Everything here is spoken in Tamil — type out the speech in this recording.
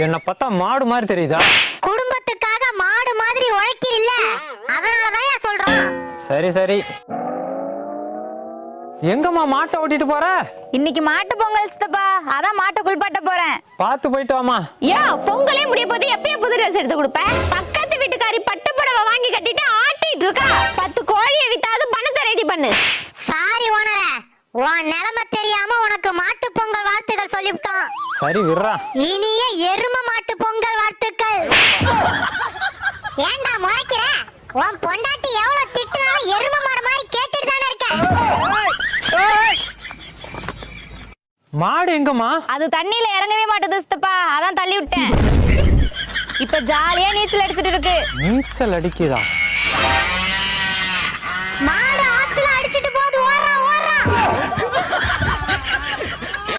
என்ன பார்த்தா மாடு மாதிரி தெரியுதா? குடும்பத்துக்காக மாடு மாதிரி உழைக்கிறீல்ல, அதனாலதான் சொல்றோம். சரி சரி. எங்கம்மா மாட்டை ஓட்டிட்டு போற? இன்னைக்கு மாட்டு பொங்கல் சித்தப்பா, அதான் மாட்டை குளிப்பாட்ட போறேன். பார்த்து போயிட்டு வாமா. யோ, பொங்கலே முடிய போது எப்பயே புது ட்ரெஸ் எடுத்து கொடுப்ப? பக்கத்து வீட்டுக்காரி பட்டு புடவை வாங்கி கட்டிட்டு ஆட்டிட்டு இருக்கா. 10 கோழியை வித்தாவது பணத்தை ரெடி பண்ணு. சாரி ஓனரே, உன் நிலைமை தெரியாம உனக்கு மாட்டு பொங்கல் வாழ்த்துக்கள் சொல்லிவிட்டோம். சரி விடுறா. இனிய எரும மாட்டு பொங்கல் வாழ்த்துக்கள். ஏண்டா முறைக்கிற? உன் பொண்டாட்டி எவ்வளவு திட்டுனாலும் எரும மாடு மாதிரி கேட்டுட்டு தானே இருக்க. மாடு எங்கம்மா? அது தண்ணியில இறங்கவே மாட்டேது சித்தப்பா, அதான் தள்ளி விட்டேன். இப்ப ஜாலியா நீச்சல் அடிச்சிட்டு இருக்கு. நீச்சல் அடிக்குதா?